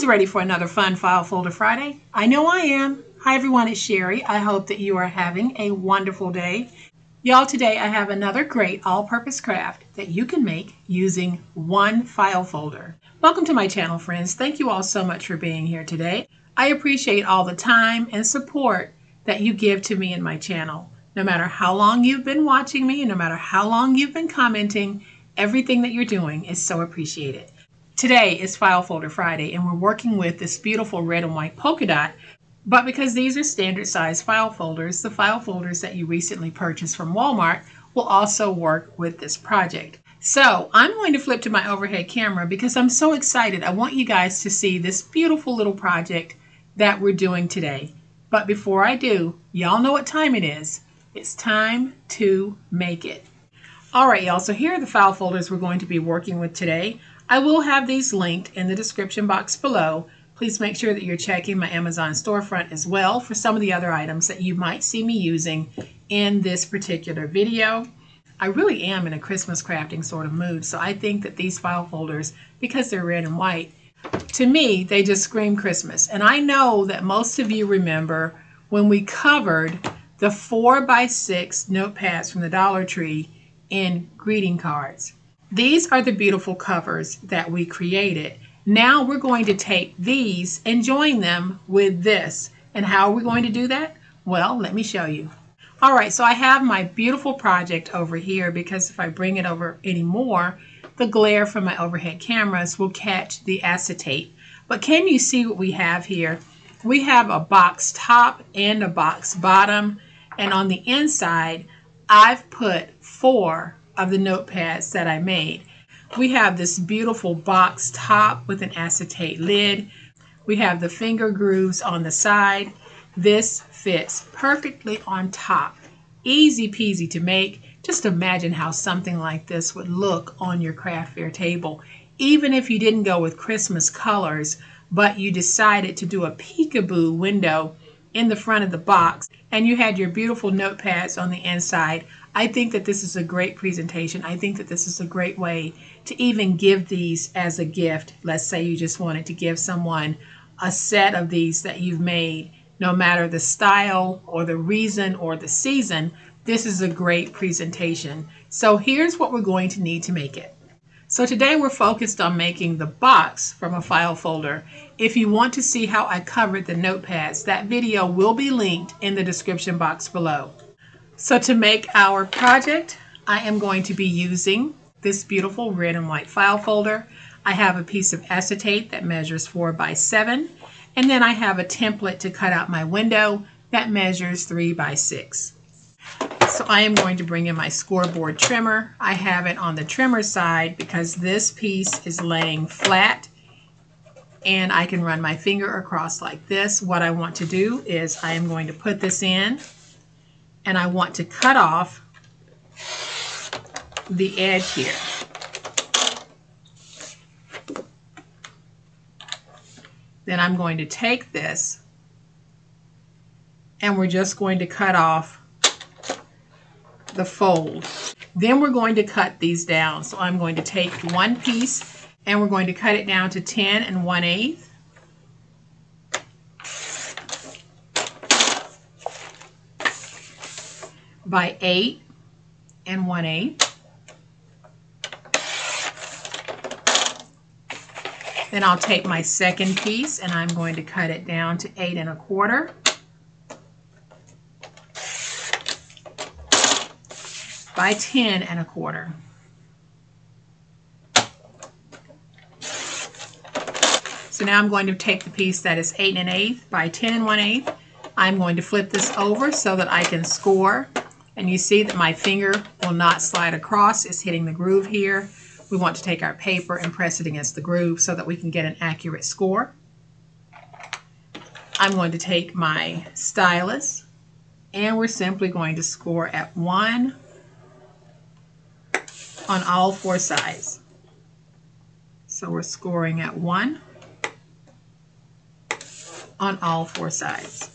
Who's ready for another fun File Folder Friday? I know I am. Hi everyone, it's Sherry. I hope that you are having a wonderful day. Y'all, today I have another great all-purpose craft that you can make using one file folder. Welcome to my channel, friends. Thank you all so much for being here today. I appreciate all the time and support that you give to me and my channel. No matter how long you've been watching me, and no matter how long you've been commenting, everything that you're doing is so appreciated. Today is File Folder Friday, and we're working with this beautiful red and white polka dot. But because these are standard size file folders, the file folders that you recently purchased from Walmart will also work with this project. So I'm going to flip to my overhead camera because I'm so excited. I want you guys to see this beautiful little project that we're doing today. But before I do, y'all know what time it is. It's time to make it. All right, y'all, so here are the file folders we're going to be working with today. I will have these linked in the description box below. Please make sure that you're checking my Amazon storefront as well for some of the other items that you might see me using in this particular video. I really am in a Christmas crafting sort of mood, so I think that these file folders, because they're red and white, to me, they just scream Christmas. And I know that most of you remember when we covered the 4x6 notepads from the Dollar Tree in greeting cards. These are the beautiful covers that we created. Now we're going to take these and join them with this. And how are we going to do that? Well, let me show you. All right, so I have my beautiful project over here because if I bring it over anymore, the glare from my overhead cameras will catch the acetate. But can you see what we have here? We have a box top and a box bottom. And on the inside, I've put 4 of the notepads that I made. We have this beautiful box top with an acetate lid. We have the finger grooves on the side. This fits perfectly on top. Easy peasy to make. Just imagine how something like this would look on your craft fair table. Even if you didn't go with Christmas colors, but you decided to do a peekaboo window in the front of the box and you had your beautiful notepads on the inside. I think that this is a great presentation. I think that this is a great way to even give these as a gift. Let's say you just wanted to give someone a set of these that you've made, no matter the style or the reason or the season, this is a great presentation. So here's what we're going to need to make it. So today we're focused on making the box from a file folder. If you want to see how I covered the notepads, that video will be linked in the description box below. So to make our project, I am going to be using this beautiful red and white file folder. I have a piece of acetate that measures 4x7, and then I have a template to cut out my window that measures 3x6. So I am going to bring in my scoreboard trimmer. I have it on the trimmer side because this piece is laying flat and I can run my finger across like this. What I want to do is I am going to put this in and I want to cut off the edge here. Then I'm going to take this and we're just going to cut off the fold. Then we're going to cut these down. So I'm going to take one piece and we're going to cut it down to 10 1/8. By 8 1/8. Then I'll take my second piece and I'm going to cut it down to 8 1/4. By 10 1/4. So now I'm going to take the piece that is 8 1/8 by 10 1/8. I'm going to flip this over so that I can score. And you see that my finger will not slide across. It's hitting the groove here. We want to take our paper and press it against the groove so that we can get an accurate score. I'm going to take my stylus and we're simply going to score at 1 on all 4 sides. So we're scoring at 1 on all 4 sides.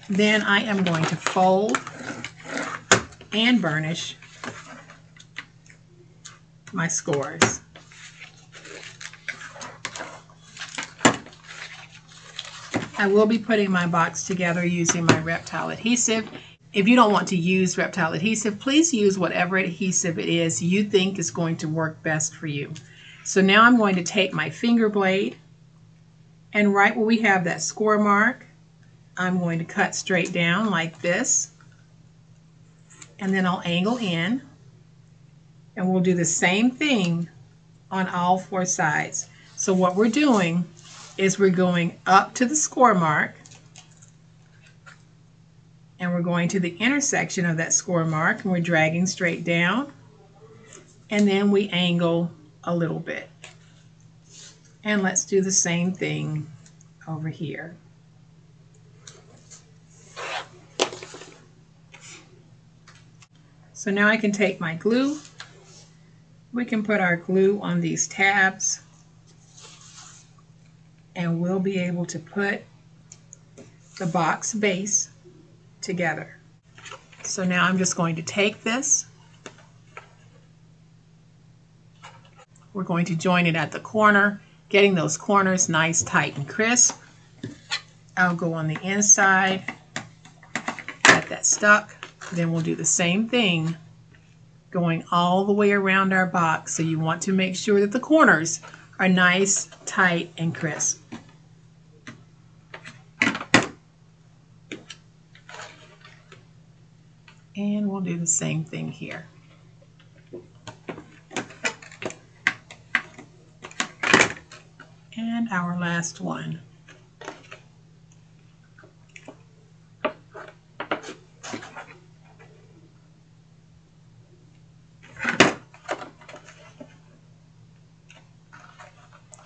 Then I am going to fold and burnish my scores. I will be putting my box together using my Reptile adhesive. If you don't want to use Reptile adhesive, please use whatever adhesive it is you think is going to work best for you. So now I'm going to take my finger blade, and right where we have that score mark, I'm going to cut straight down like this, and then I'll angle in, and we'll do the same thing on all 4 sides. So what we're doing is we're going up to the score mark, and we're going to the intersection of that score mark, and we're dragging straight down, and then we angle a little bit. And let's do the same thing over here. So now I can take my glue. We can put our glue on these tabs, and we'll be able to put the box base together. So now I'm just going to take this. We're going to join it at the corner, getting those corners nice, tight, and crisp. I'll go on the inside, get that stuck. Then we'll do the same thing going all the way around our box. So you want to make sure that the corners are nice, tight, and crisp. And we'll do the same thing here. And our last one.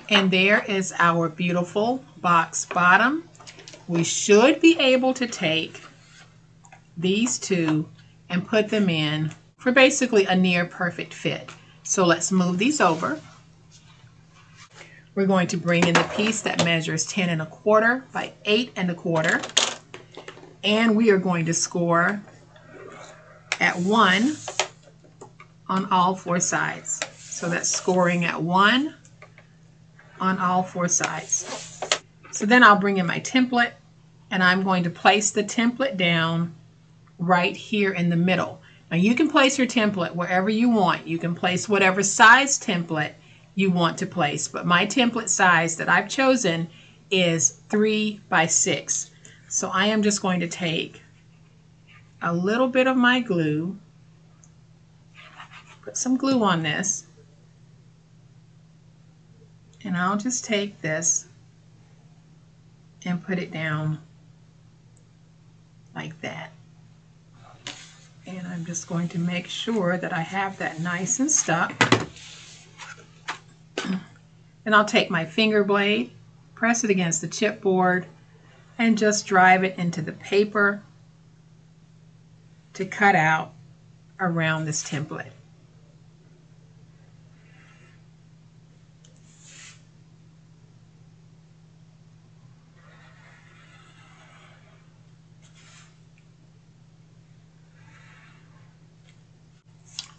And there is our beautiful box bottom. We should be able to take these two and put them in for basically a near perfect fit. So let's move these over. We're going to bring in the piece that measures 10 1/4 by 8 1/4, and we are going to score at 1 on all 4 sides. So that's scoring at 1 on all 4 sides. So then I'll bring in my template, and I'm going to place the template down right here in the middle. Now you can place your template wherever you want. You can place whatever size template you want to place, but my template size that I've chosen is 3 by 6. So I am just going to take a little bit of my glue, put some glue on this, and I'll just take this and put it down like that. And I'm just going to make sure that I have that nice and stuck. And I'll take my finger blade, press it against the chipboard, and just drive it into the paper to cut out around this template.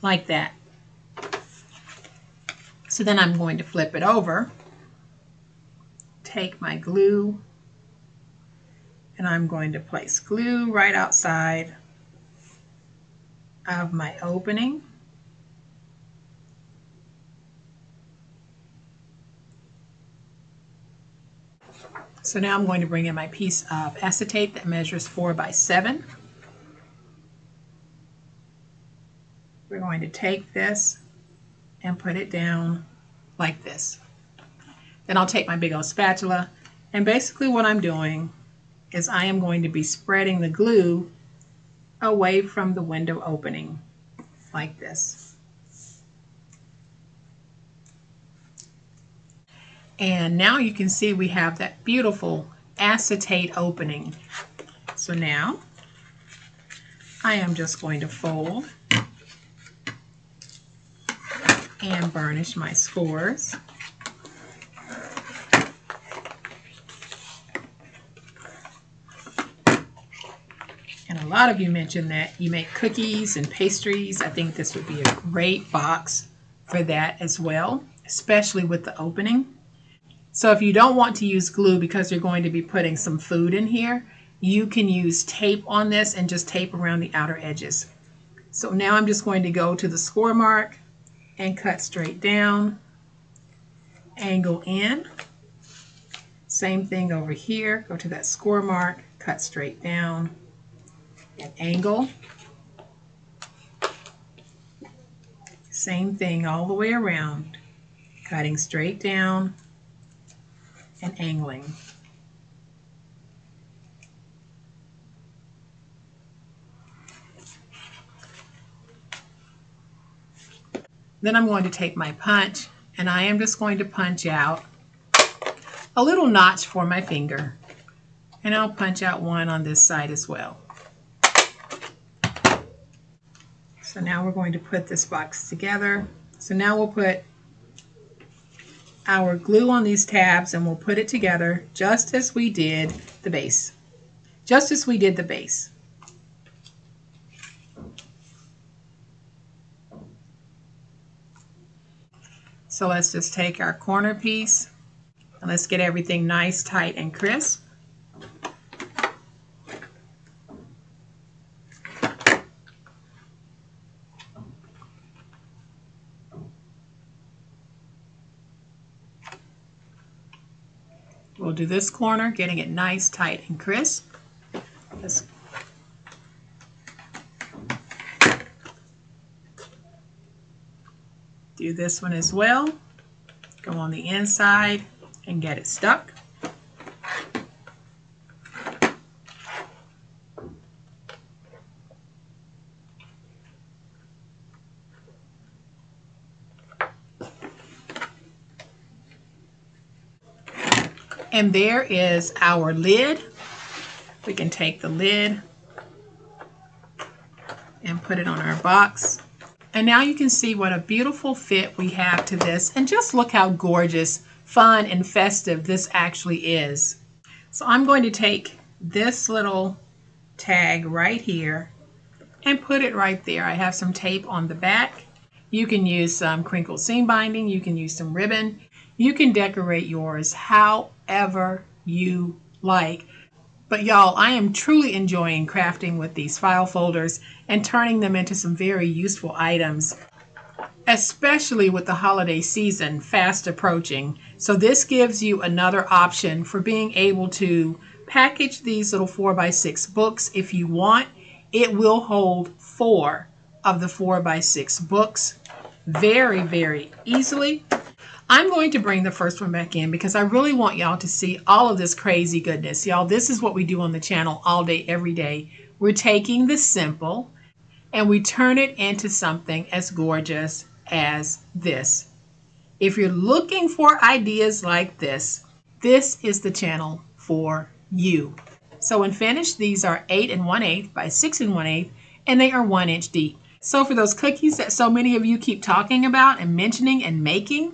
Like that. So then I'm going to flip it over, take my glue, and I'm going to place glue right outside of my opening. So now I'm going to bring in my piece of acetate that measures 4 by 7. We're going to take this and put it down like this. Then I'll take my big old spatula, and basically what I'm doing is I am going to be spreading the glue away from the window opening like this. And now you can see we have that beautiful acetate opening. So now I am just going to fold and burnish my scores. And a lot of you mentioned that you make cookies and pastries. I think this would be a great box for that as well, especially with the opening. So if you don't want to use glue because you're going to be putting some food in here, you can use tape on this and just tape around the outer edges. So now I'm just going to go to the score mark and cut straight down, angle in. Same thing over here, go to that score mark, cut straight down, and angle. Same thing all the way around, cutting straight down and angling. Then I'm going to take my punch and I am just going to punch out a little notch for my finger. And I'll punch out one on this side as well. So now we're going to put this box together. So now we'll put our glue on these tabs and we'll put it together just as we did the base. Just as we did the base. So let's just take our corner piece and let's get everything nice, tight, and crisp. We'll do this corner, getting it nice, tight, and crisp. Let's do this one as well. Go on the inside and get it stuck. And there is our lid. We can take the lid and put it on our box. And now you can see what a beautiful fit we have to this. And just look how gorgeous, fun, and festive this actually is. So I'm going to take this little tag right here and put it right there. I have some tape on the back. You can use some crinkled seam binding. You can use some ribbon. You can decorate yours however you like. But y'all, I am truly enjoying crafting with these file folders and turning them into some very useful items, especially with the holiday season fast approaching. So this gives you another option for being able to package these little 4x6 books if you want. It will hold 4 of the 4x6 books very, very easily. I'm going to bring the first one back in because I really want y'all to see all of this crazy goodness. Y'all, this is what we do on the channel all day, every day. We're taking the simple and we turn it into something as gorgeous as this. If you're looking for ideas like this, this is the channel for you. So when finished, these are 8 1/8 by 6 1/8, and they are 1 inch deep. So for those cookies that so many of you keep talking about and mentioning and making,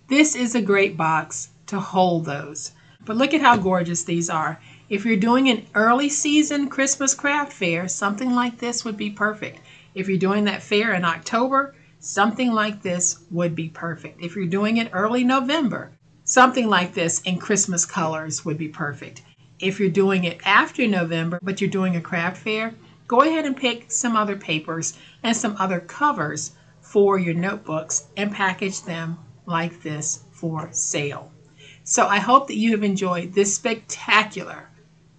this is a great box to hold those. But look at how gorgeous these are. If you're doing an early season Christmas craft fair, something like this would be perfect. If you're doing that fair in October, something like this would be perfect. If you're doing it early November, something like this in Christmas colors would be perfect. If you're doing it after November, but you're doing a craft fair, go ahead and pick some other papers and some other covers for your notebooks and package them like this for sale. So I hope that you have enjoyed this spectacular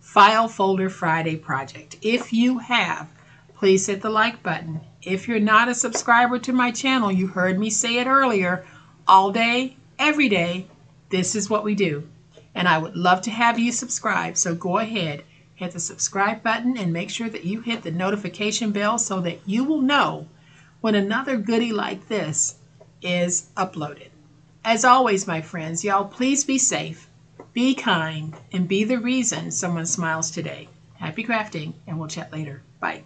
File Folder Friday project. If you have, please hit the like button. If you're not a subscriber to my channel, you heard me say it earlier, all day, every day, this is what we do. And I would love to have you subscribe. So go ahead, hit the subscribe button and make sure that you hit the notification bell so that you will know when another goodie like this is uploaded. As always, my friends, y'all, please be safe, be kind, and be the reason someone smiles today. Happy crafting, and we'll chat later. Bye.